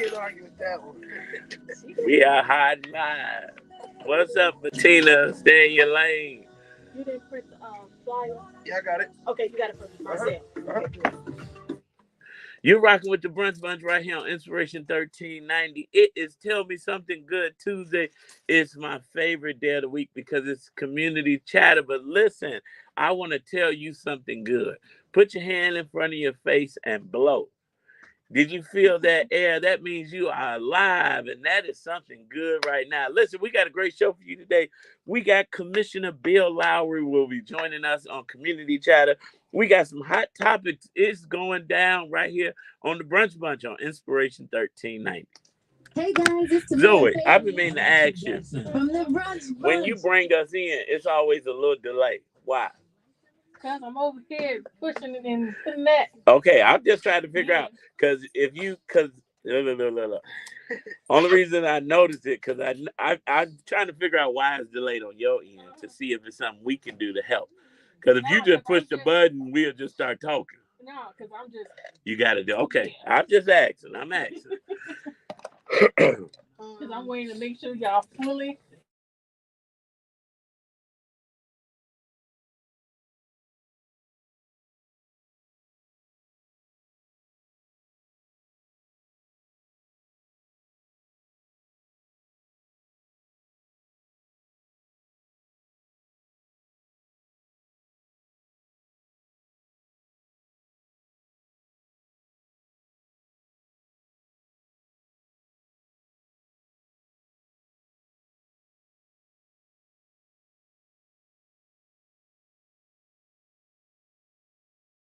can't argue with that one. We are hot and live. What's up, Bettina? Stay in your lane. You didn't print the flyer? Yeah, I got it. Okay, you got it for myself. Okay, good. You're rocking with the Brunch Bunch right here on Inspiration 1390. It is Tell Me Something Good Tuesday. It's my favorite day of the week because it's community chatter. But listen, I want to tell you something good. Put your hand in front of your face and blow. Did you feel that air? That means you are alive, and that is something good right now. Listen, we got a great show for you today. We got Commissioner Bill Lowry will be joining us on Community Chatter. We got some hot topics. It's going down right here on the Brunch Bunch on Inspiration 1390. Hey guys, it's Zoe, Tamara I've been meaning to ask you. from the Brunch When you Bunch. bring us in, it's always a little delay. Why? Because I'm over here pushing it and putting that. Okay, I'm just trying to figure out because only reason I noticed it because I'm trying to figure out why it's delayed on your end to see if it's something we can do to help. Because if you just push the button, we'll just start talking. No, because I'm just. You got to do okay. I'm just asking. I'm asking. Because I'm waiting to make sure y'all fully.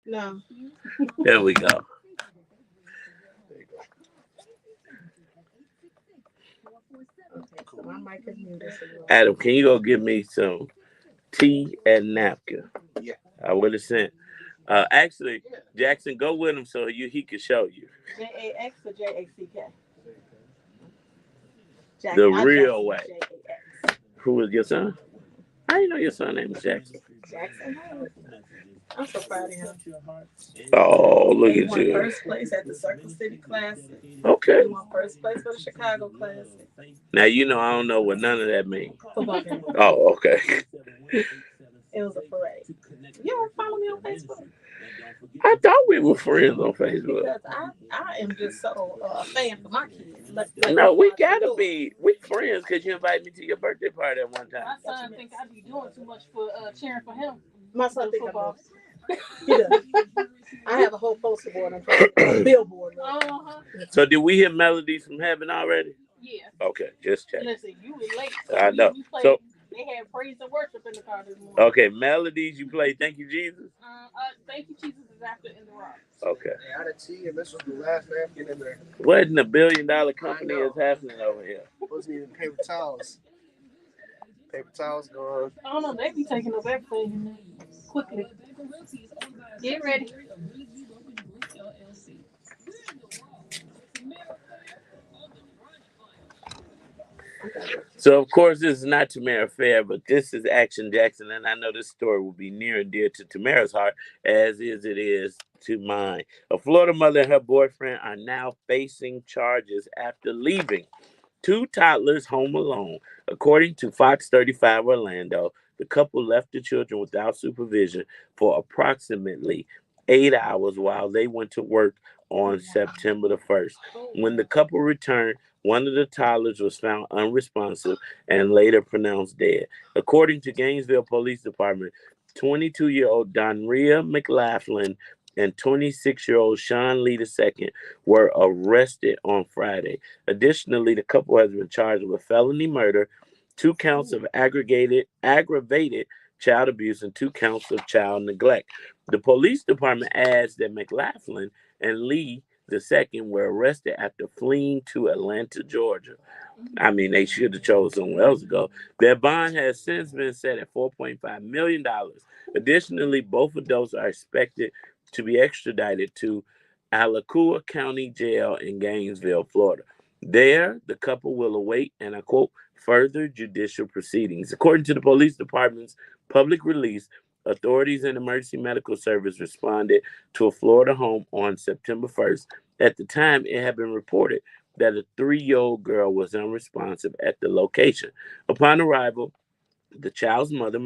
No. There we go. So my mic is muted. Adam, can you go give me some tea and napkin? Yeah. I would have sent. Actually, Jackson, go with him so he can show you. JAX or JACK? The real way. Who is your son? I didn't know your son name was Jackson. Jackson. I'm so proud of him. Oh, look He at won you. first place at the Circle City Classic. Okay. He won first place for the Chicago Classic. Now, you know I don't know what none of that means. Football game. Oh, okay. It was a parade. You don't follow me on Facebook? I thought we were friends on Facebook. Because I am just so a fan for my kids. No, we gotta be. We friends because you invited me to your birthday party at one time. My son think I be doing too much for cheering for him. My son think football. He does. I have a whole poster board. I'm trying to billboard. So did we hear Melodies from Heaven already? Yeah. Okay, just check. Listen, you were late. So I know. So they had praise and worship in the car this morning. Okay, Melodies you played. Thank you, Jesus. Thank you, Jesus is after in the rock. Okay. I had a tea, and this was the last napkin in there. What in the $1 billion company is happening over here? Supposed to be paper towels. Paper towels gone. I don't know. They be taking up everything quickly. Get ready. So, of course, this is not Tamara Fair, but this is Action Jackson, and I know this story will be near and dear to Tamara's heart, as it is to mine. A Florida mother and her boyfriend are now facing charges after leaving two toddlers home alone. According to Fox 35 Orlando, the couple left the children without supervision for approximately 8 hours while they went to work on September the 1st. When the couple returned, one of the toddlers was found unresponsive and later pronounced dead. According to Gainesville Police Department, 22-year-old Donria McLaughlin and 26-year-old Sean Lee II were arrested on Friday. Additionally, the couple has been charged with felony murder, 2 counts of aggravated child abuse, and 2 counts of child neglect. The police department adds that McLaughlin and Lee II were arrested after fleeing to Atlanta, Georgia. I mean, they should have chose somewhere else to go. Their bond has since been set at $4.5 million. Additionally, both adults are expected to be extradited to Alachua County Jail in Gainesville, Florida. There, the couple will await, and I quote, further judicial proceedings. According to the police department's public release, authorities and emergency medical service responded to a Florida home on September 1st. At the time, it had been reported that a 3-year-old girl was unresponsive at the location. Upon arrival, the child's mother,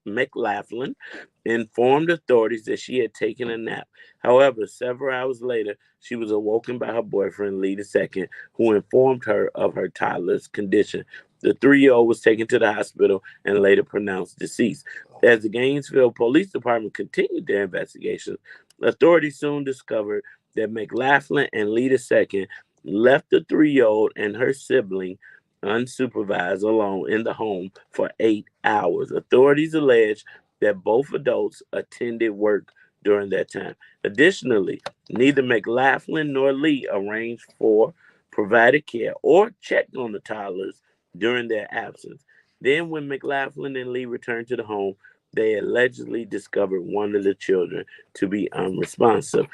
McLaughlin, informed authorities that she had taken a nap. However, several hours later, she was awoken by her boyfriend, Lee II, who informed her of her toddler's condition. The 3-year-old was taken to the hospital and later pronounced deceased. As the Gainesville Police Department continued their investigations, authorities soon discovered that McLaughlin and Lee II left the 3-year-old and her sibling unsupervised alone in the home for 8 hours. Authorities allege that both adults attended work during that time. Additionally, neither McLaughlin nor Lee arranged for, provided care, or checked on the toddlers during their absence. Then, when McLaughlin and Lee returned to the home, they allegedly discovered one of the children to be unresponsive.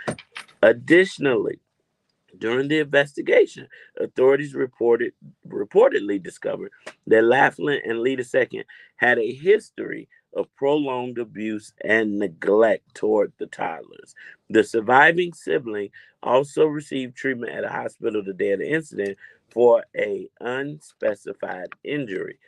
Additionally, during the investigation, authorities reportedly discovered that Laughlin and Lee II had a history of prolonged abuse and neglect toward the toddlers. The surviving sibling also received treatment at a hospital the day of the incident for a unspecified injury.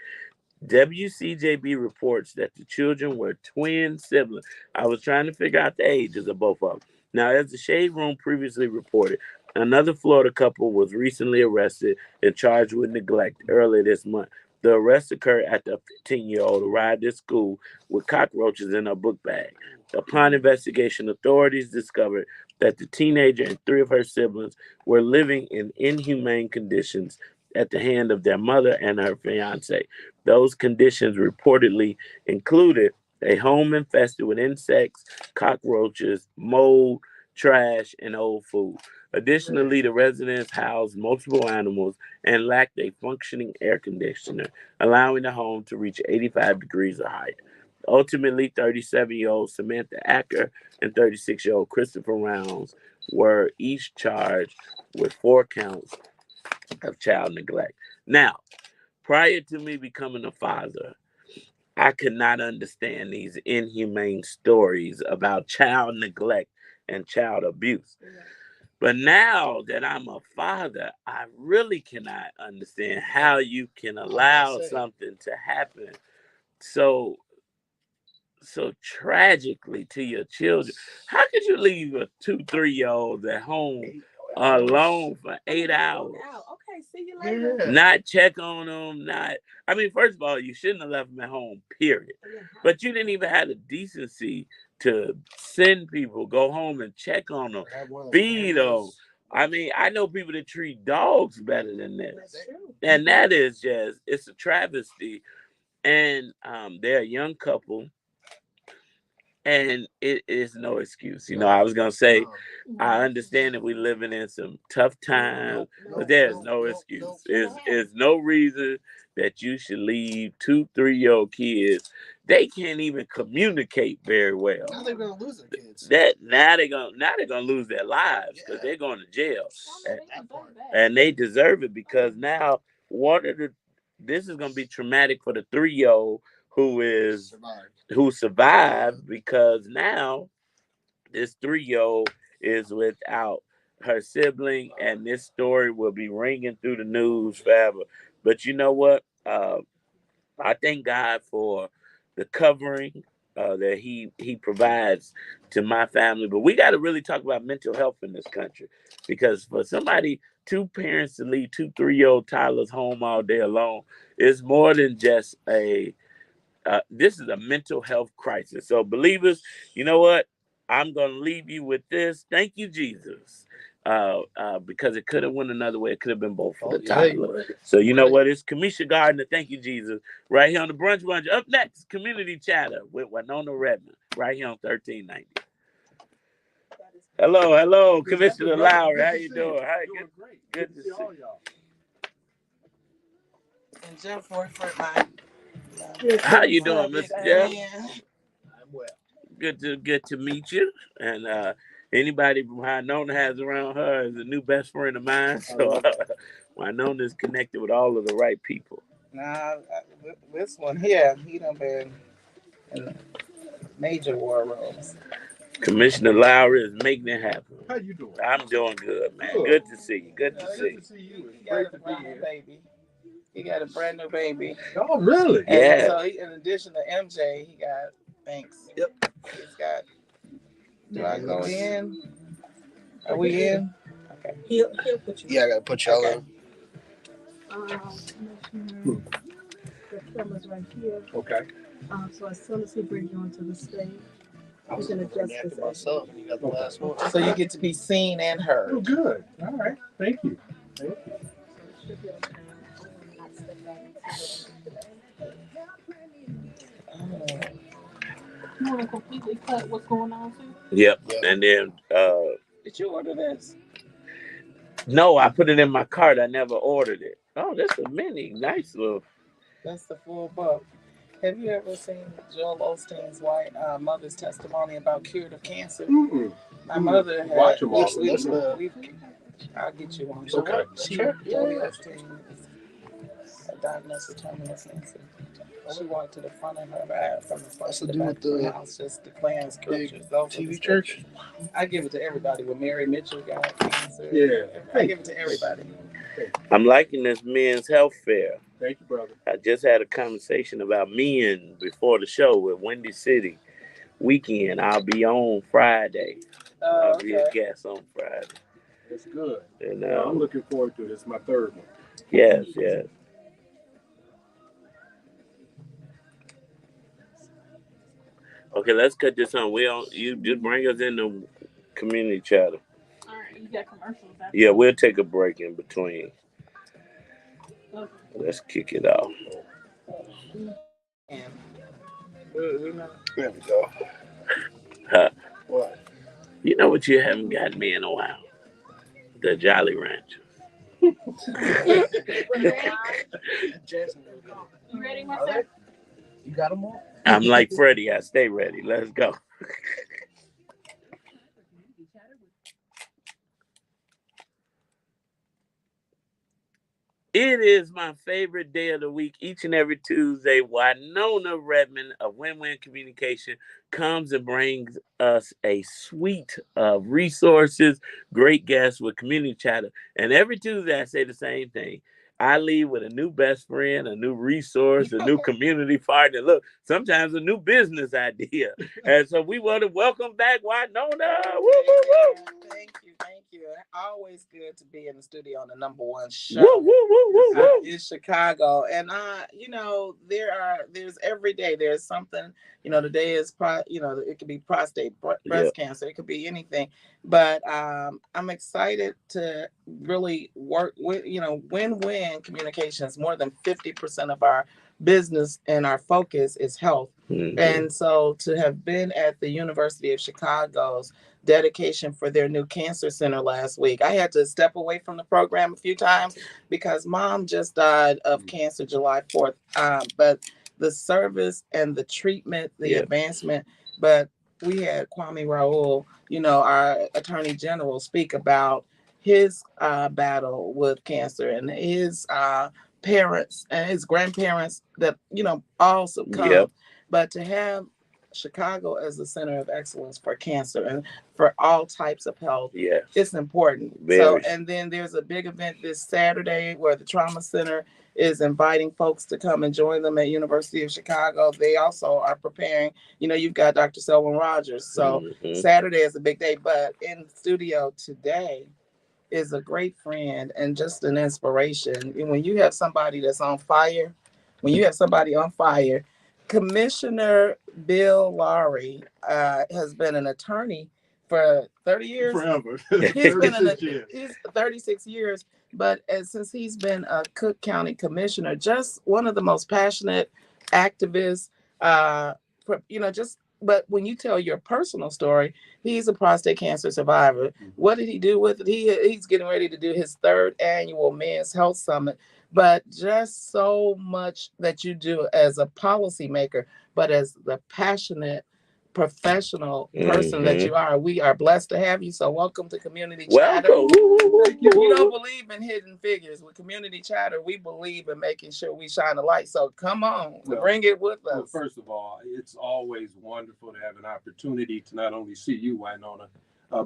WCJB reports that the children were twin siblings. I was trying to figure out the ages of both of them. Now, as the Shade Room previously reported, another Florida couple was recently arrested and charged with neglect earlier this month. The arrest occurred after a 15-year-old arrived at school with cockroaches in her book bag. Upon investigation, authorities discovered that the teenager and 3 of her siblings were living in inhumane conditions at the hand of their mother and her fiance. Those conditions reportedly included a home infested with insects, cockroaches, mold, trash, and old food. Additionally, the residence housed multiple animals and lacked a functioning air conditioner, allowing the home to reach 85 degrees of height. Ultimately, 37-year-old Samantha Acker and 36-year-old Christopher Rounds were each charged with 4 counts of child neglect. Now, prior to me becoming a father, I could not understand these inhumane stories about child neglect and child abuse. But now that I'm a father, I really cannot understand how you can allow something to happen so tragically to your children. How could you leave a 2, 3-year-old at home alone for 8 hours? Okay, see you later. Yeah. Not check on them, not. I mean, first of all, you shouldn't have left them at home, period. But you didn't even have the decency to send people, go home and check on them, feed them. I mean, I know people that treat dogs better than this. That's true. And that is just, it's a travesty. And they're a young couple. And it is no excuse. You know, I was going to say, I understand that we're living in some tough times, but there's no excuse. There's no reason that you should leave 2, 3-year-old kids. They can't even communicate very well. Now they're gonna lose their kids. Now they're gonna lose their lives because they're going to jail, and they deserve it because now this is gonna be traumatic for the 3-year-old who survived because now this 3-year-old is without her sibling, and this story will be ringing through the news forever. But you know what? I thank God for the covering that He provides to my family. But we got to really talk about mental health in this country because for somebody, 2 parents to leave 2, 3-year-old toddlers home all day alone is more than just this is a mental health crisis. So, believers, you know what? I'm going to leave you with this. Thank you, Jesus. Because it could have went another way. It could have been both for the toddler. So, you know what? It's Kamisha Gardner. Thank you, Jesus. Right here on the Brunch Bunch. Up next, Community Chatter with Winona Redmond. Right here on 1390. Hello, Commissioner Lowry. How you doing? Good to see y'all. And Jeff worked for my. How you doing, Mr. Jeff? I'm well. Good to meet you. And anybody Winona has around her is a new best friend of mine. So Winona is connected with all of the right people. Nah, this one here, he done been in major war rooms. Commissioner Lowry is making it happen. How you doing? I'm doing good, man. Good to see you. Good to see Good you. to see you. It's He got great a to be brand new here. baby. He got a brand new baby. Oh, really? And Yeah. so in addition to MJ, he got thanks. Yep. He's got. Do I go in? Are we in? Okay. He'll put you. Yeah, I gotta put y'all Okay. in. The camera's right here. Okay. So as soon as he brings you onto the stage, I was you can looking for adjust that this for myself, and you got the last one. So you get to be seen and Oh, heard. good. All right. Thank you. Thank you. You want to completely cut what's going on too? Yep. Yeah. And then Did you order this? no, I put it in my cart. I never ordered it. Oh, that's a mini. Nice little. That's the full book. Have you ever seen Joel Osteen's mother's testimony about curative cancer? Mm-mm. My mother had. Watch them all. I'll get you one. Okay. Joel Osteen is diagnosed with terminal cancer. She walked to the front of her from the front to the back of the house, just declaring scriptures. TV church. I give it to everybody. When Mary Mitchell got cancer, Yeah. I give it to everybody. I'm liking this men's health fair. Thank you, brother. I just had a conversation about men before the show with Windy City weekend. I'll be on Friday. I'll be a guest on Friday. That's good. And I'm looking forward to it. It's my third one. yes, yes. Okay, let's cut this on. You just bring us in the community chatter. All right, you got commercials. Yeah, we'll take a break in between. Okay. Let's kick it off. And There we go. Huh. What? You know what you haven't got me in a while? The Jolly Rancher. You ready, Marcel? You got them all? I'm like Freddie. I stay ready. Let's go. It is my favorite day of the week. Each and every Tuesday, Wynonna Redmond of Wyn-Win Communication comes and brings us a suite of resources, great guests with community chatter. And every Tuesday, I say the same thing. I leave with a new best friend, a new resource, a new community partner. Look, sometimes a new business idea. And so we want to welcome back Wynonna. Woo, woo, woo. Thank you. Always good to be in the studio on the number one show. Woo, woo, woo, woo, woo. It's Chicago, and there's every day there's something. Today is it could be prostate breast cancer, it could be anything. But I'm excited to really work with Wyn-Win Communications. More than 50% of our business and our focus is health. Mm-hmm. And so to have been at the University of Chicago's dedication for their new cancer center last week, I had to step away from the program a few times because Mom just died of cancer July 4th. But the service and the treatment, the advancement, but we had Kwame Raoul, our Attorney General, speak about his battle with cancer and his parents and his grandparents that, all succumbed. Yep. But to have Chicago as the center of excellence for cancer and for all types of health, it's important. Very. So, and then there's a big event this Saturday where the Trauma Center is inviting folks to come and join them at University of Chicago. They also are preparing, you've got Dr. Selwyn Rogers. So Saturday is a big day, but in studio today is a great friend and just an inspiration. And when you have somebody that's on fire, Commissioner Bill Lowry has been an attorney for 30 years. Forever. He's 36 years. But since he's been a Cook County commissioner, just one of the most passionate activists, but when you tell your personal story, he's a prostate cancer survivor. What did he do with it? He's getting ready to do his 3rd annual Men's Health Summit. But just so much that you do as a policymaker, but as the passionate professional person that you are. We are blessed to have you. So welcome to Community Welcome. Chatter. Woo. We don't believe in hidden figures. With Community Chatter, we believe in making sure we shine a light. So come on, bring it with us. Well, first of all, it's always wonderful to have an opportunity to not only see you, Wynonna,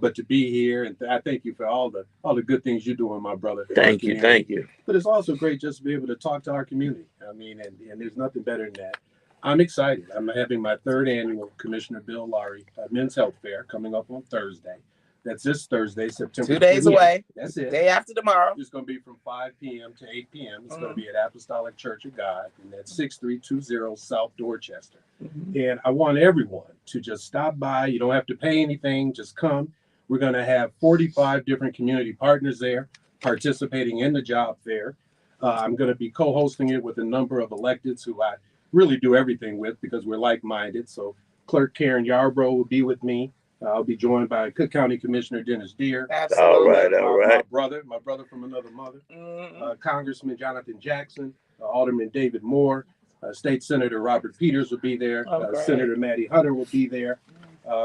but to be here. And I thank you for all the good things you're doing, my brother. Thank you. But it's also great just to be able to talk to our community. I mean, and there's nothing better than that. I'm excited. I'm having my third annual Commissioner Bill Lowry Men's Health Fair coming up on Thursday. That's this Thursday, September 2 days 28th. away. That's it. Day after tomorrow. It's going to be from 5 p.m. to 8 p.m. It's going to be at Apostolic Church of God, and that's 6320 South Dorchester. And I want everyone to just stop by. You don't have to pay anything. Just come. We're going to have 45 different community partners there participating in the job fair. I'm going to be co-hosting it with a number of electeds who I really do everything with because we're like-minded. So Clerk Karen Yarbrough will be with me. I'll be joined by Cook County Commissioner Dennis Deere. Absolutely. All right. My brother from another mother. Congressman Jonathan Jackson, Alderman David Moore, State Senator Robert Peters will be there. Senator Maddie Hunter will be there.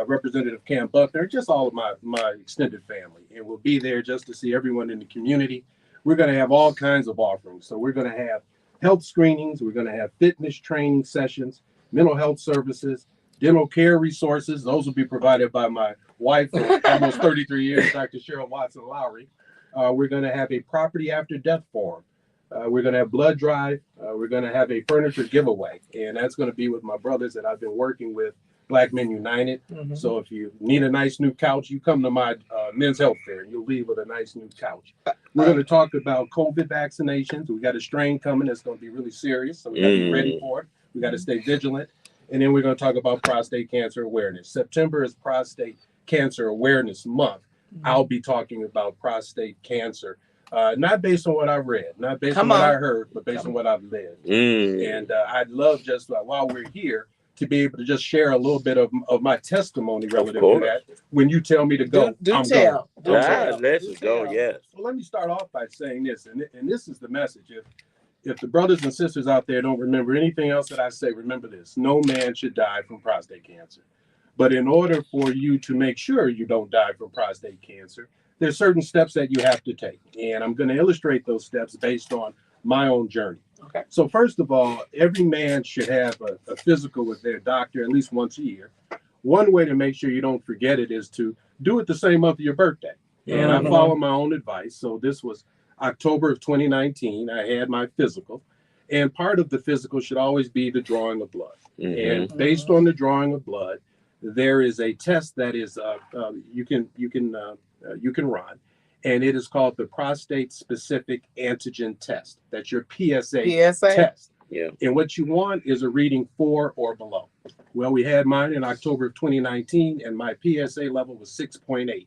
Representative Cam Buckner, just all of my extended family. And we'll be there just to see everyone in the community. We're going to have all kinds of offerings. So we're going to have health screenings. We're going to have fitness training sessions, mental health services, dental care resources. Those will be provided by my wife for almost 33 years, Dr. Cheryl Watson Lowry. We're going to have a property after death forum. We're going to have blood drive. We're going to have a furniture giveaway. And that's going to be with my brothers that I've been working with, Black Men United. So if you need a nice new couch, you come to my men's health fair and you'll leave with a nice new couch. We're going to talk about COVID vaccinations. We got a strain coming that's going to be really serious. So we got to be ready for it. We got to stay vigilant. And then we're going to talk about prostate cancer awareness. September is Prostate Cancer Awareness Month. I'll be talking about prostate cancer, not based on what I've read, not based on what I heard, but based on what I've lived. And I'd love just while we're here to be able to just share a little bit of my testimony relative to that. When you tell me to go, I'm going. Let's go, yes. Well, let me start off by saying this, and this is the message. If the brothers and sisters out there don't remember anything else that I say, remember this: no man should die from prostate cancer. But in order for you to make sure you don't die from prostate cancer, there's certain steps that you have to take. And I'm going to illustrate those steps based on my own journey. Okay. So first of all, every man should have a physical with their doctor at least once a year. One way to make sure you don't forget it is to do it the same month of your birthday. And I follow my own advice. So this was October of 2019. I had my physical. And part of the physical should always be the drawing of blood. And based on the drawing of blood, there is a test that is you can run, and it is called the prostate specific antigen test. That's your PSA test. Yeah. And what you want is a reading 4 or below. Well, we had mine in October of 2019, and my PSA level was 6.8,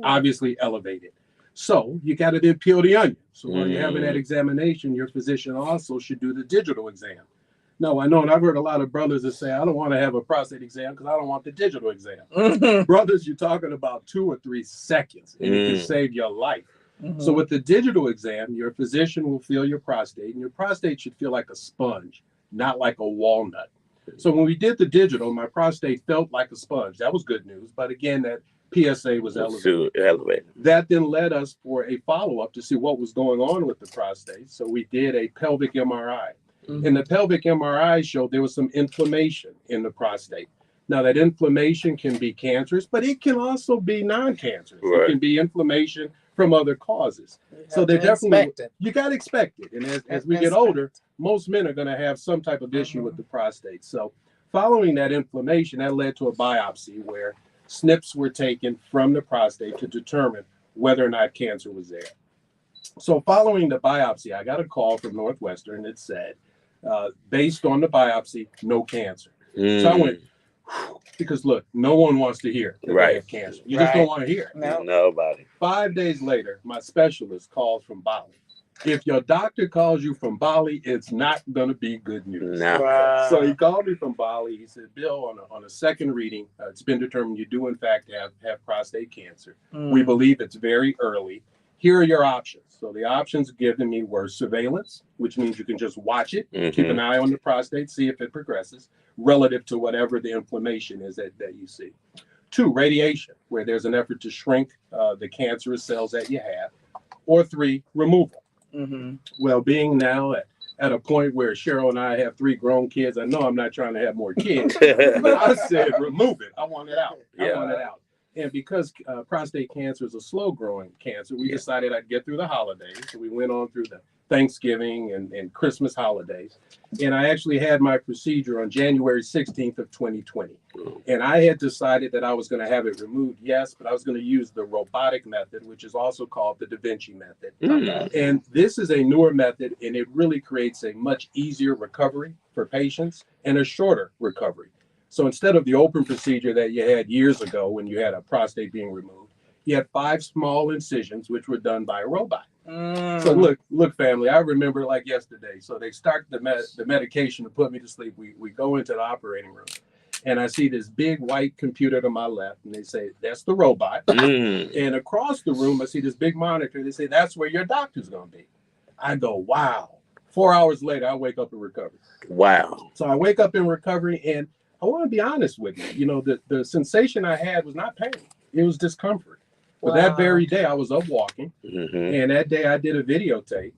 obviously elevated. So you got to then peel the onion. So while you're having that examination, your physician also should do the digital exam. No, I know, and I've heard a lot of brothers that say, I don't want to have a prostate exam because I don't want the digital exam. Brothers, you're talking about 2 or 3 seconds, and it can save your life. So with the digital exam, your physician will feel your prostate, and your prostate should feel like a sponge, not like a walnut. So when we did the digital, my prostate felt like a sponge. That was good news. But again, that PSA was elevated. That then led us for a follow-up to see what was going on with the prostate. So we did a pelvic MRI. And the pelvic MRI showed there was some inflammation in the prostate. Now, that inflammation can be cancerous, but it can also be non-cancerous. It can be inflammation from other causes. So they're definitely, you got to expect it. And as we get older, most men are going to have some type of issue with the prostate. So following that inflammation, that led to a biopsy where snips were taken from the prostate to determine whether or not cancer was there. So following the biopsy, I got a call from Northwestern that said, based on the biopsy, no cancer. So I went, because look, no one wants to hear that they have cancer. You just don't want to hear it. Nobody. 5 days later, my specialist calls from Bali. If your doctor calls you from Bali, it's not going to be good news. So he called me from Bali. He said, Bill, on a second reading, it's been determined you do, in fact, have prostate cancer. We believe it's very early. Here are your options. So the options given me were surveillance, which means you can just watch it, keep Mhm. an eye on the prostate, see if it progresses relative to whatever the inflammation is that you see. 2, radiation, where there's an effort to shrink the cancerous cells that you have. Or 3, removal. Mm-hmm. Well, being now at a point where Cheryl and I have 3 grown kids, I know I'm not trying to have more kids, but I said remove it. I want it out. I want it out. And because prostate cancer is a slow growing cancer, we decided I'd get through the holidays. So we went on through the Thanksgiving and Christmas holidays. And I actually had my procedure on January 16th of 2020. And I had decided that I was going to have it removed, yes, but I was going to use the robotic method, which is also called the Da Vinci method. And this is a newer method, and it really creates a much easier recovery for patients and a shorter recovery. So instead of the open procedure that you had years ago when you had a prostate being removed, you had 5 small incisions, which were done by a robot. So look, family, I remember like yesterday. So they start the medication to put me to sleep. We go into the operating room, and I see this big white computer to my left, and they say, that's the robot. And across the room, I see this big monitor. They say, that's where your doctor's going to be. I go, wow. 4 hours later, I wake up in recovery. Wow. So I wake up in recovery, and I want to be honest with you. You know, the sensation I had was not pain. It was discomfort. But that very day, I was up walking. And that day, I did a videotape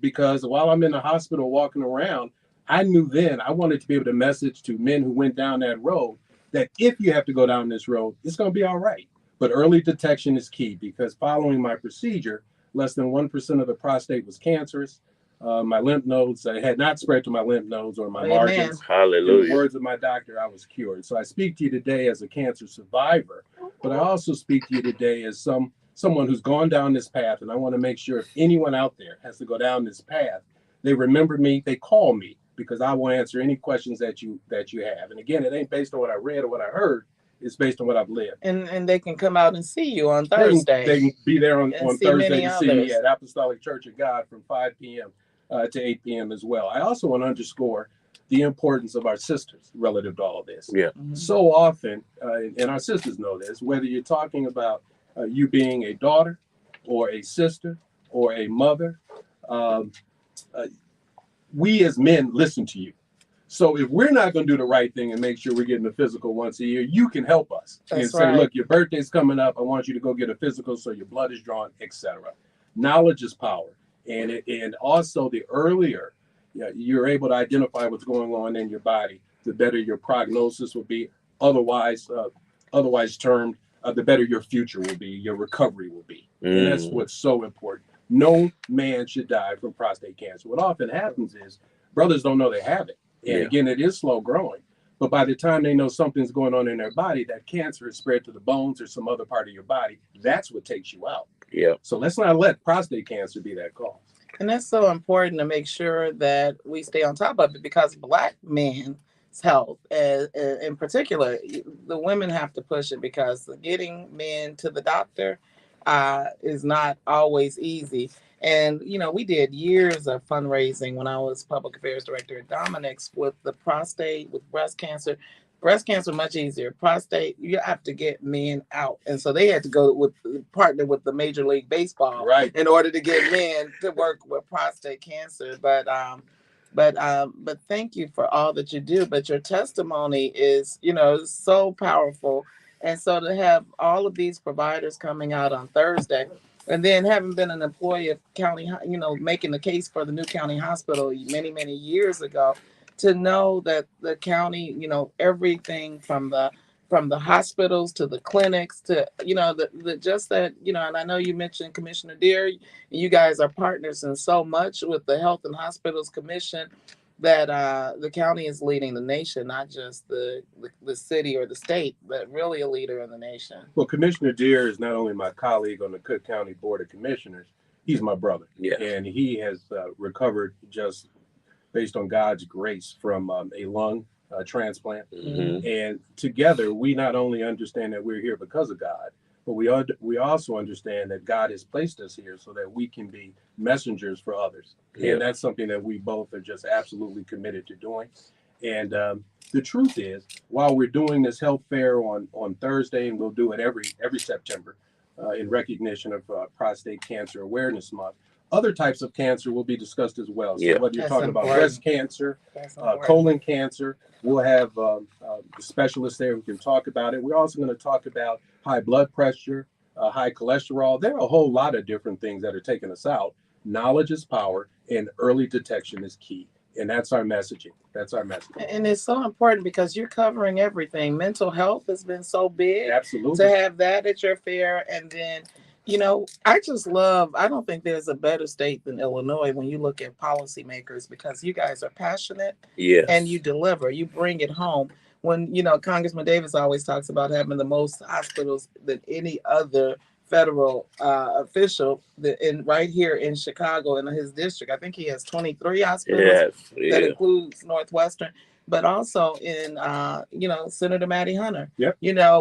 because while I'm in the hospital walking around, I knew then I wanted to be able to message to men who went down that road that if you have to go down this road, it's going to be all right. But early detection is key because following my procedure, less than 1% of the prostate was cancerous. My lymph nodes, I had not spread to my lymph nodes or my margins. Hallelujah. In the words of my doctor, I was cured. So I speak to you today as a cancer survivor, but I also speak to you today as someone who's gone down this path. And I want to make sure if anyone out there has to go down this path, they remember me, they call me, because I will answer any questions that you have. And again, it ain't based on what I read or what I heard. It's based on what I've lived. And they can come out and see you on Thursday. They can be there on Thursday to see me others. at Apostolic Church of God from 5 p.m. To 8 p.m. as well. I also want to underscore the importance of our sisters relative to all of this. So often, and our sisters know this, whether you're talking about you being a daughter or a sister or a mother, we as men listen to you. So if we're not going to do the right thing and make sure we're getting a physical once a year, you can help us and say, look, your birthday's coming up. I want you to go get a physical so your blood is drawn, etc. Knowledge is power. And also the earlier you're able to identify what's going on in your body, the better your prognosis will be. Otherwise termed, the better your future will be, your recovery will be. And that's what's so important. No man should die from prostate cancer. What often happens is brothers don't know they have it. And again, it is slow growing. But by the time they know something's going on in their body, that cancer is spread to the bones or some other part of your body. That's what takes you out. So let's not let prostate cancer be that cause. And that's so important to make sure that we stay on top of it because Black men's health, in particular, the women have to push it because getting men to the doctor is not always easy. And, you know, we did years of fundraising when I was public affairs director at Dominic's with the prostate, with breast cancer. Breast cancer much easier. Prostate, you have to get men out, and so they had to go partner with the Major League Baseball in order to get men to work with prostate cancer. But thank you for all that you do. But your testimony is, you know, so powerful, and so to have all of these providers coming out on Thursday. And then having been an employee of county, you know, making the case for the new county hospital many, many years ago, to know that the county, you know, everything from the hospitals to the clinics to, you know, the just that, you know, and I know you mentioned Commissioner Deere, you guys are partners in so much with the Health and Hospitals Commission that the county is leading the nation, not just the city or the state, but really a leader in the nation. Well, Commissioner Deere is not only my colleague on the Cook County Board of Commissioners, he's my brother. And he has recovered just based on God's grace from a lung transplant. And together, we not only understand that we're here because of God, but we also understand that God has placed us here so that we can be messengers for others. And that's something that we both are just absolutely committed to doing. And the truth is, while we're doing this health fair on Thursday, and we'll do it every September, in recognition of Prostate Cancer Awareness Month. Other types of cancer will be discussed as well. So whether you're That's talking about important. breast cancer, colon cancer, we'll have the specialists there who can talk about it. We're also going to talk about high blood pressure, high cholesterol. There are a whole lot of different things that are taking us out. Knowledge is power, and early detection is key. And that's our messaging. That's our messaging. And it's so important because you're covering everything. Mental health has been so big. Absolutely. To have that at your fair. And then, I don't think there's a better state than Illinois when you look at policymakers, because you guys are passionate. Yes. And you deliver, you bring it home. When, Congressman Davis always talks about having the most hospitals than any other federal official right here in Chicago in his district. I think he has 23 hospitals. That includes Northwestern, but also in Senator Maddie Hunter. Yep.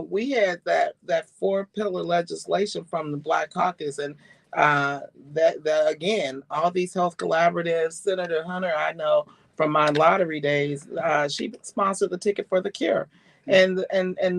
We had that 4-pillar legislation from the Black Caucus, and that again, all these health collaboratives. Senator Hunter, I know from my lottery days, she sponsored the Ticket for the Cure. And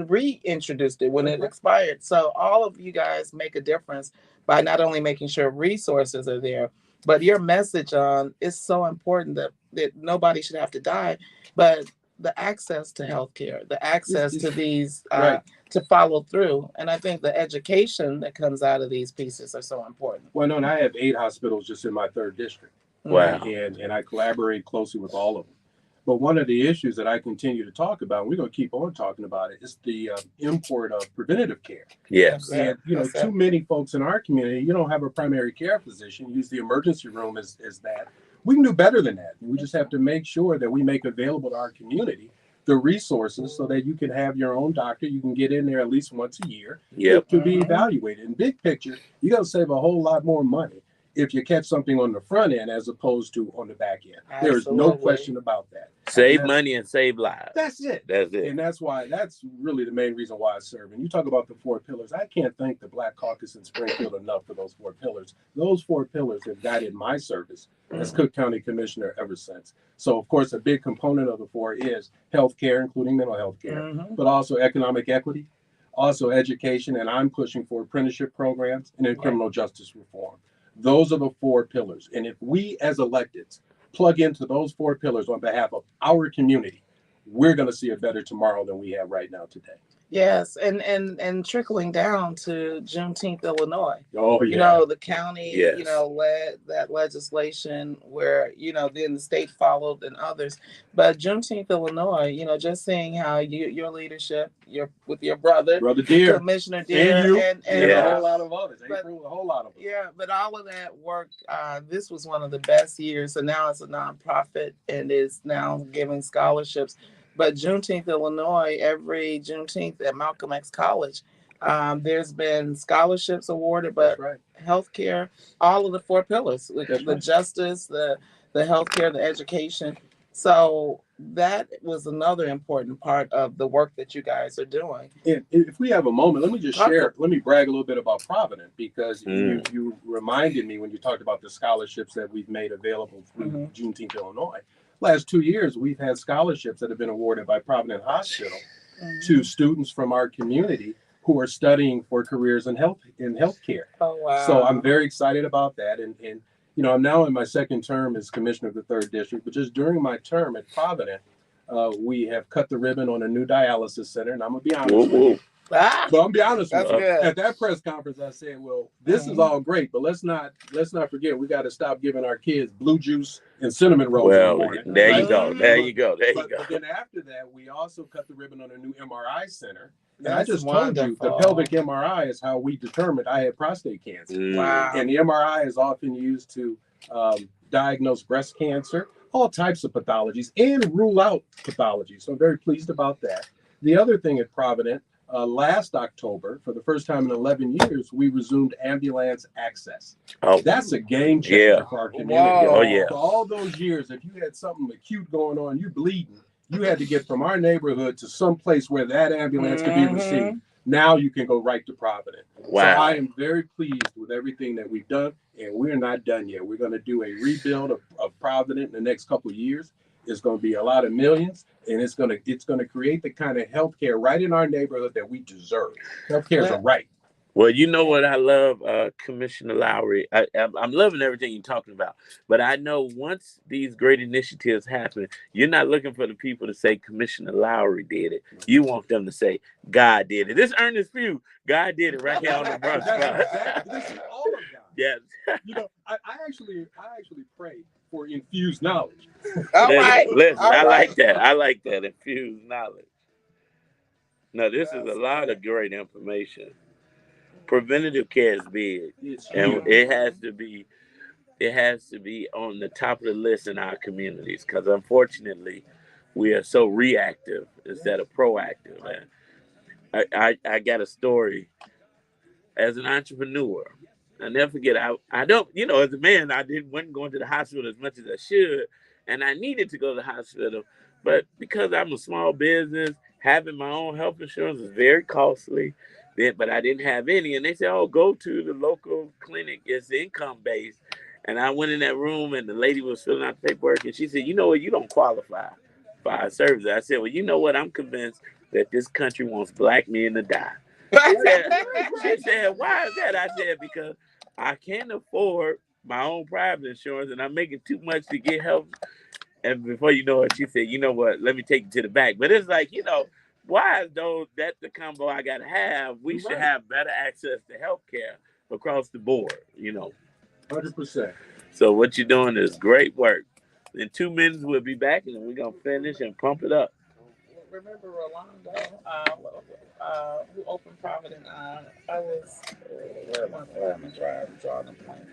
reintroduced it when it expired. So all of you guys make a difference by not only making sure resources are there, but your message is so important that nobody should have to die, but the access to healthcare, the access to these to follow through. And I think the education that comes out of these pieces are so important. Well, no, and I have 8 hospitals just in my 3rd district. Wow. And I collaborate closely with all of them. But one of the issues that I continue to talk about, and we're going to keep on talking about it, is the import of preventative care. Yes. And, too many folks in our community, you don't have a primary care physician, use the emergency room as that. We can do better than that. We just have to make sure that we make available to our community the resources so that you can have your own doctor. You can get in there at least once a year to be evaluated. In big picture, you're going to save a whole lot more money if you catch something on the front end as opposed to on the back end. There's no question about that. Save money and save lives. That's it. And that's really the main reason why I serve. And you talk about the 4 pillars. I can't thank the Black Caucus in Springfield enough for those 4 pillars. Those 4 pillars have guided my service as Cook County Commissioner ever since. So, of course, a big component of the 4 is healthcare, including mental health care, but also economic equity, also education, and I'm pushing for apprenticeship programs and then criminal justice reform. Those are the 4 pillars. And if we as electeds plug into those 4 pillars on behalf of our community, we're going to see a better tomorrow than we have right now today. Yes, and trickling down to Juneteenth, Illinois. Oh, yeah. The county, led that legislation where, then the state followed and others. But Juneteenth, Illinois, just seeing how your leadership, with your brother Deere, Commissioner Deere, and you, and a whole lot of others. A whole lot of them. Yeah, but all of that work, this was one of the best years. And now it's a nonprofit and is now giving scholarships. But Juneteenth, Illinois, every Juneteenth at Malcolm X College, there's been scholarships awarded, but healthcare, all of the 4 pillars, the justice, the healthcare, the education. So that was another important part of the work that you guys are doing. And if we have a moment, let me just let me brag a little bit about Provident, because you reminded me when you talked about the scholarships that we've made available through Juneteenth, Illinois. Last 2 years, we've had scholarships that have been awarded by Provident Hospital to students from our community who are studying for careers in healthcare. Oh, wow. So I'm very excited about that. And I'm now in my 2nd term as commissioner of the 3rd district, but just during my term at Provident, we have cut the ribbon on a new dialysis center. And I'm going to be honest with you. But I'm gonna be honest with you. At that press conference, I said, "Well, this is all great, but let's not forget we got to stop giving our kids blue juice and cinnamon rolls." Well, there you go. But then after that, we also cut the ribbon on a new MRI center. And I just told you the pelvic MRI is how we determined I had prostate cancer. Wow. And the MRI is often used to diagnose breast cancer, all types of pathologies, and rule out pathologies. So I'm very pleased about that. The other thing at Provident. Last October, for the first time in 11 years, we resumed ambulance access. Oh, that's a game changer for our community. Oh, yeah. For all those years, if you had something acute going on, you bleeding, you had to get from our neighborhood to some place where that ambulance could be received. Now you can go right to Provident. Wow. So I am very pleased with everything that we've done, and we're not done yet. We're going to do a rebuild of Provident in the next couple of years. It's going to be a lot of millions, and it's going to create the kind of healthcare right in our neighborhood that we deserve. Healthcare is a right. Well, you know what I love, Commissioner Lowry. I'm loving everything you're talking about. But I know once these great initiatives happen, you're not looking for the people to say Commissioner Lowry did it. You want them to say God did it. This Ernest Pugh, God did it right here on the brunch spot. This is all of God. Yes. You know, I actually pray for infused knowledge. All right. Listen, All I right. like that. I like that. Infused knowledge. No, this is a lot of great information. Preventative care is big. It's And huge. it has to be on the top of the list in our communities because unfortunately we are so reactive instead of proactive. And I got a story as an entrepreneur. I never forget. I don't, as a man, wasn't going to the hospital as much as I should, and I needed to go to the hospital, but because I'm a small business, having my own health insurance is very costly. But I didn't have any, and they said, "Oh, go to the local clinic. It's income based." And I went in that room, and the lady was filling out the paperwork, and she said, "You know what? You don't qualify for our services." I said, "Well, you know what? I'm convinced that this country wants black men to die." She said, "Why is that?" I said, "Because I can't afford my own private insurance and I'm making too much to get help." And before you know it, she said, "You know what? Let me take you to the back." But it's like, why is that's the combo I got to have? We should have better access to health care across the board. 100%. So what you're doing is great work. In 2 minutes, we'll be back and we're going to finish and pump it up. Remember Rolando, who opened Providence? I was, where am I drawing the plan?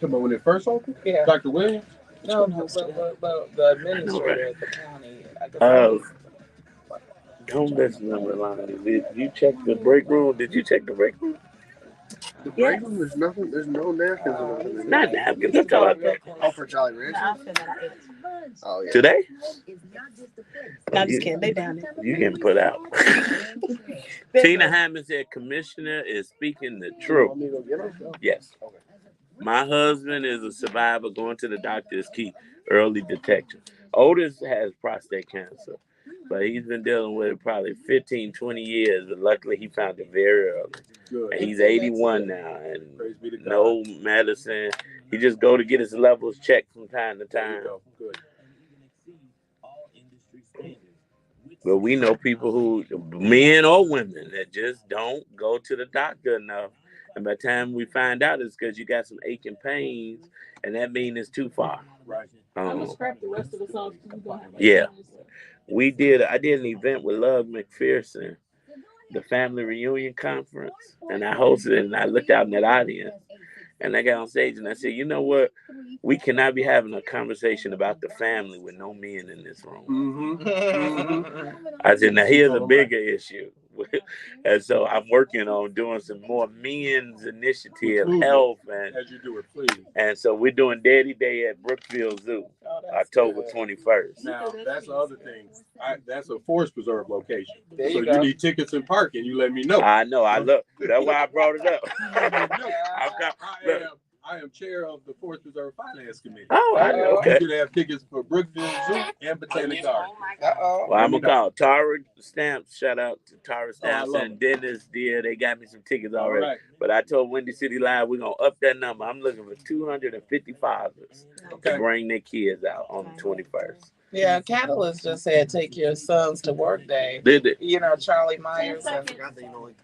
Come on, when it first opened? Yeah. Dr. Williams? No, the administrator at the county. Don't listen to Rolando. Did you check the break room? Did you check the break room? The break room, there's nothing. There's no napkins or nothing. In Not there. napkins. I'm talking about Oh, for Jolly Ranchers. Oh yeah. today. No, I'm just kidding. They down there. You getting put out. Tina Hammond said, "Commissioner is speaking the truth." Want me to go get them? Yes. Okay. My husband is a survivor. Going to the doctor is key. Early detection. Otis has prostate cancer, but he's been dealing with it probably 15, 20 years. But luckily, he found it very early. Good. And he's 81 now, and Praise be to God. no medicine. He just go to get his levels checked from time to There you time. go. Good. But we know people who, men or women, that just don't go to the doctor enough. And by the time we find out, it's because you got some aching pains, and that means it's too far. Right. I'm gonna scrap the rest of the songs. Yeah. I did an event with Love McPherson, the family reunion conference, and I hosted it, and I looked out in that audience, and I got on stage and I said, "You know what? We cannot be having a conversation about the family with no men in this room." Mm-hmm. I said, "Now here's a bigger issue." And so I'm working on doing some more men's initiative health, As you do it, please. and so we're doing Daddy Day at Brookfield Zoo, October 21st. Now, that's the other thing. That's a forest preserve location. There So you you go. need tickets and parking. You let me know. I know. I love. That's why I brought it up. I am chair of the Forest Preserve Finance Committee. Oh, I know. You Okay. should have tickets for Brookfield Zoo and Botanic Garden. Uh-oh. Well, I'm gonna call Tara Stamps. Shout out to Tara Stamps love and Dennis Deer. They got me some tickets All already. right. But I told Windy City Live we're gonna up that number. I'm looking for 250 fathers to bring their kids out on the 21st. Yeah, Catalyst just said take your sons to work day. Did it? Charlie Myers. And,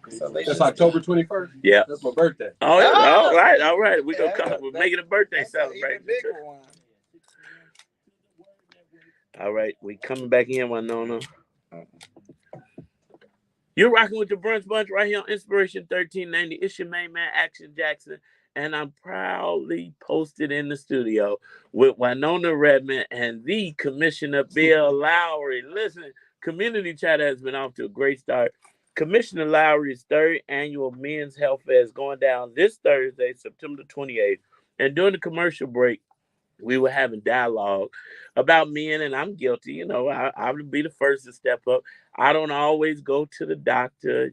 so they That's just, October 21st. Yeah. That's my birthday. Oh yeah. Oh! All right. We gonna come. We're making a birthday that's an even celebration. bigger one. All right, we coming back in, Winona. You're rocking with the Brunch Bunch right here on Inspiration 1390. It's your main man, Action Jackson, and I'm proudly posted in the studio with Winona Redmond and the Commissioner Bill Lowry. Listen, Community Chat has been off to a great start. Commissioner Lowry's third annual Men's Health Fair is going down this Thursday, September 28th. And during the commercial break, we were having dialogue about men, and I'm guilty. I would be the first to step up. I don't always go to the doctor.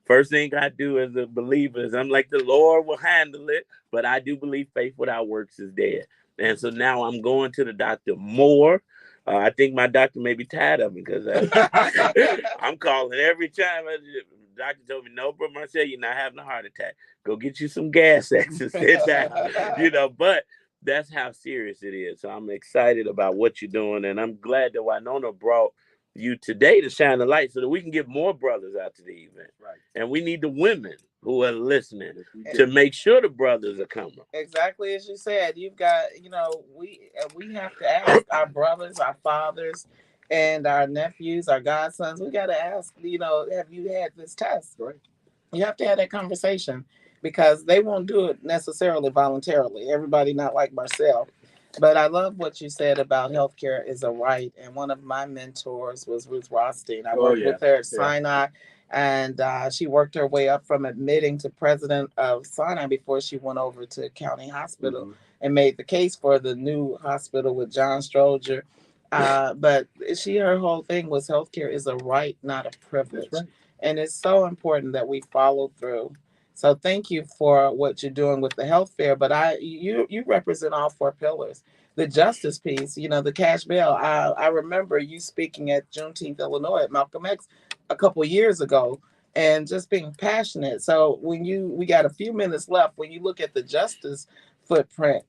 First thing I do as a believer is I'm like, the Lord will handle it, but I do believe faith without works is dead. And so now I'm going to the doctor more I think my doctor may be tired of me because I'm calling every time. The doctor told me, no, bro, Marcel, you're not having a heart attack. Go get you some gas X and sit down. But that's how serious it is. So I'm excited about what you're doing, and I'm glad that Wynonna brought you today to shine the light so that we can get more brothers out to the event. Right. And we need the women who are listening to make sure the brothers are coming. Exactly as you said. You've got, we have to ask our brothers, our fathers, and our nephews, our godsons. We got to ask, have you had this test? Right. You have to have that conversation because they won't do it necessarily voluntarily. Everybody not like Marcel. But I love what you said about healthcare is a right. And one of my mentors was Ruth Rothstein. I worked with her at Sinai, and she worked her way up from admitting to president of Sinai before she went over to County Hospital and made the case for the new hospital with John Stroger. But her whole thing was healthcare is a right, not a privilege. Right. And it's so important that we follow through. So thank you for what you're doing with the health fair. But you represent all four pillars. The justice piece, the cash bail. I remember you speaking at Juneteenth, Illinois at Malcolm X a couple years ago and just being passionate. So we got a few minutes left. When you look at the justice footprint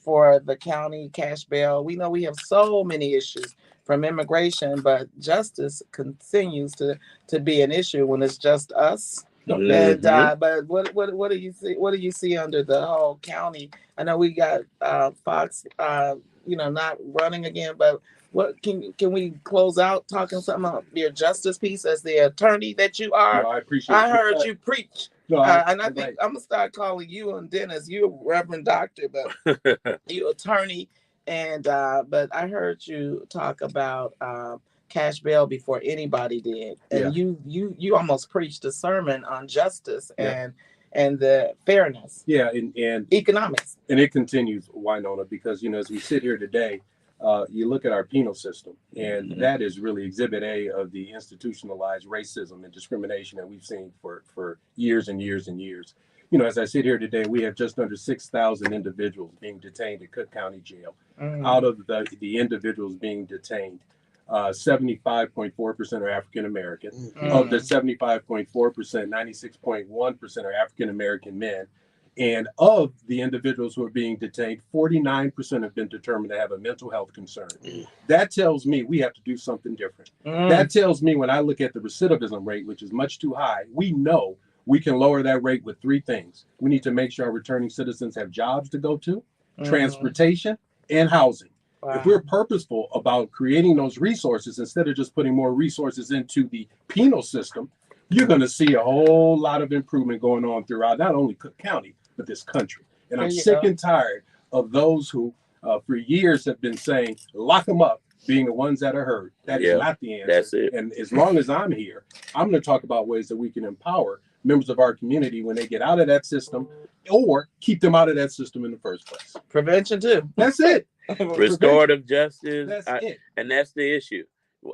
for the county cash bail, we know we have so many issues from immigration, but justice continues to be an issue when it's just us. And but what do you see? What do you see under the whole county? I know we got Fox, not running again, but what can we close out talking something about your justice piece as the attorney that you are? No, I appreciate. I heard you preach. No, and I think I'm gonna start calling you and Dennis. You a Reverend Doctor, but you attorney. And but I heard you talk about cash bail before anybody did, and you almost preached a sermon on justice and the fairness. Yeah, and economics. And it continues, Wynonna, because as we sit here today, you look at our penal system, and that is really Exhibit A of the institutionalized racism and discrimination that we've seen for years and years and years. As I sit here today, we have just under 6,000 individuals being detained at Cook County Jail. Out of the individuals being detained, 75.4% are African American. Of the 75.4%, 96.1% are African American men. And of the individuals who are being detained, 49% have been determined to have a mental health concern. That tells me we have to do something different. That tells me when I look at the recidivism rate, which is much too high, we know we can lower that rate with three things. We need to make sure our returning citizens have jobs to go to, transportation, and housing. Wow. If we're purposeful about creating those resources, instead of just putting more resources into the penal system, you're going to see a whole lot of improvement going on throughout not only Cook County, but this country. And I'm sick and tired of those who for years have been saying, lock them up, being the ones that are hurt. That is not the answer. That's it. And as long as I'm here, I'm going to talk about ways that we can empower members of our community when they get out of that system, or keep them out of that system in the first place. Prevention too. That's it. Restorative justice. That's it. And that's the issue.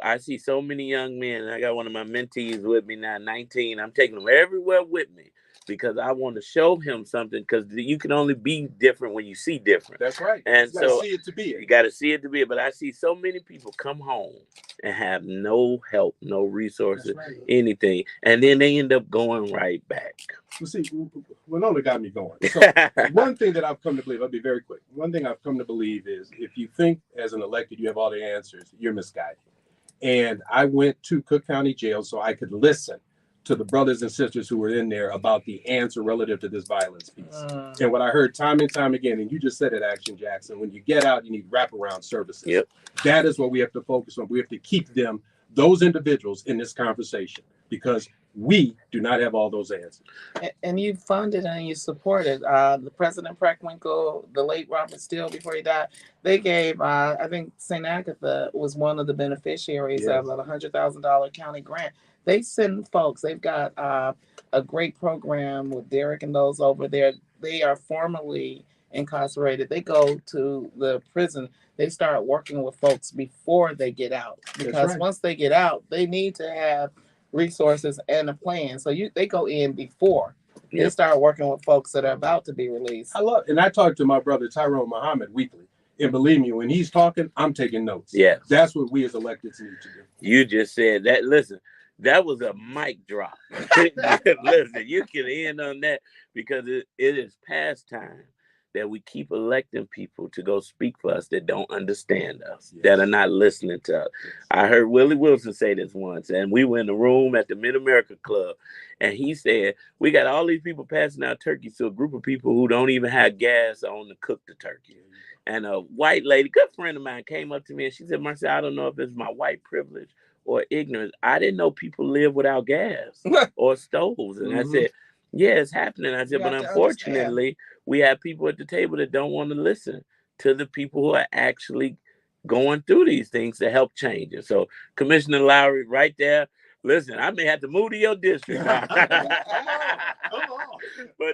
I see so many young men. I got one of my mentees with me now, 19. I'm taking them everywhere with me because I want to show him something, because you can only be different when you see different. That's right. And you gotta see it to be it. You got to see it to be it. But I see so many people come home and have no help, no resources, anything. And then they end up going right back. Well, see, Wynonna got me going. So one thing that I've come to believe, I'll be very quick. One thing I've come to believe is if you think as an elected you have all the answers, you're misguided. And I went to Cook County Jail so I could listen to the brothers and sisters who were in there about the answer relative to this violence piece. And what I heard time and time again, and you just said it, Action Jackson, when you get out, you need wraparound services. Yep. That is what we have to focus on. We have to keep those individuals in this conversation, because we do not have all those answers. And you funded and you supported the President Preckwinkle, the late Robert Steele before he died. They gave, I think St. Agatha was one of the beneficiaries of a $100,000 county grant. They send folks. They've got a great program with Derek and those over there. They are formerly incarcerated. They go to the prison. They start working with folks before they get out, because once they get out, they need to have resources and a plan. So they go in before they start working with folks that are about to be released. I talk to my brother Tyrone Muhammad weekly, And believe me, when he's talking, I'm taking notes. Yes. That's what we as electeds need to do. You just said that. Listen, that was a mic drop. Listen, you can end on that because it is past time that we keep electing people to go speak for us that don't understand us, that are not listening to us. I heard Willie Wilson say this once, and we were in the room at the Mid-America Club, and he said, we got all these people passing out turkeys to a group of people who don't even have gas on to cook the turkey. And a white lady, good friend of mine, came up to me and she said, Marcia, I don't know if it's my white privilege or ignorance. I didn't know people live without gas or stoves. And I said, yeah, it's happening. I said, but unfortunately, we have people at the table that don't want to listen to the people who are actually going through these things to help change it. So Commissioner Lowry, right there, listen, I may have to move to your district. But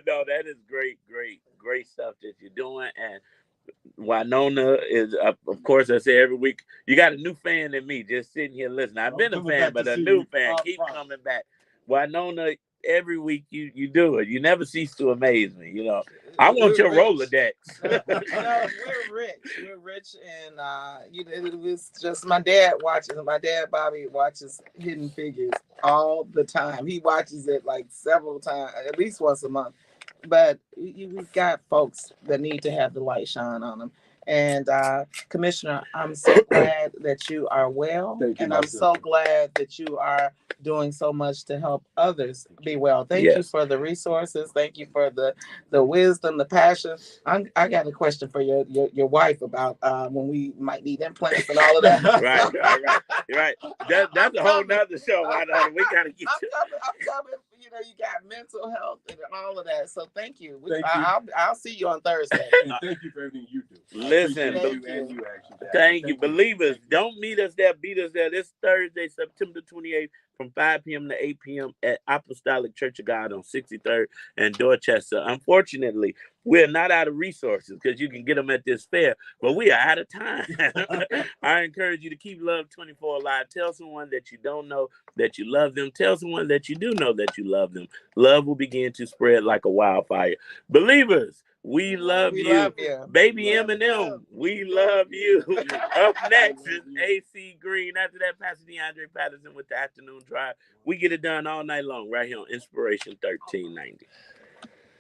no, that is great stuff that you're doing. And Wynonna is, of course, I say every week, you got a new fan in me just sitting here listening. I've been a fan, but a new fan. Keep coming back. Wynonna, every week you do it. You never cease to amaze me. You know, I want your Rolodex. No, we're rich. We're rich, and it was just my dad watches. My dad, Bobby, watches Hidden Figures all the time. He watches it like several times, at least once a month. But we've got folks that need to have the light shine on them. And Commissioner, I'm so glad that you are well. Thank you, and I'm so glad that you are doing so much to help others be well. Thank you for the resources. Thank you for the wisdom, the passion. I got a question for your wife about when we might need implants and all of that. Right. That's a whole nother show. We gotta get you. I'm coming. You know, you got mental health and all of that. So thank you. I'll see you on Thursday. And thank you for everything you do. Listen, thank you. Believers, don't meet us there, beat us there. This Thursday, September 28th, from 5 p.m. to 8 p.m. at Apostolic Church of God on 63rd and Dorchester. Unfortunately, we're not out of resources because you can get them at this fair, but we are out of time. I encourage you to keep Love 24 alive. Tell someone that you don't know that you love them. Tell someone that you do know that you love them. Love will begin to spread like a wildfire. Believers, we love you. Baby Eminem, we love you. Up next is AC Green. After that, Pastor DeAndre Patterson with the afternoon drive. We get it done all night long right here on Inspiration 1390.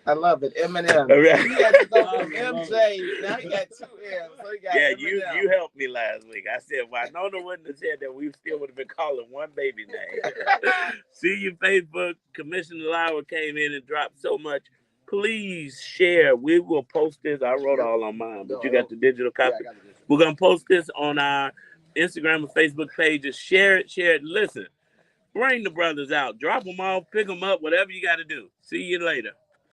I love it. Eminem. He had to go from MJ. Now he got 2 M's. So he got Eminem. you helped me last week. I said, Wynonna wouldn't have said that, we still would have been calling one baby name. See you, Facebook. Commissioner Lowry came in and dropped so much. Please share. We will post this. I wrote all on mine, but you got the digital copy. Yeah, we're going to post this on our Instagram and Facebook pages. Share it. Listen, bring the brothers out. Drop them off, pick them up, whatever you got to do. See you later.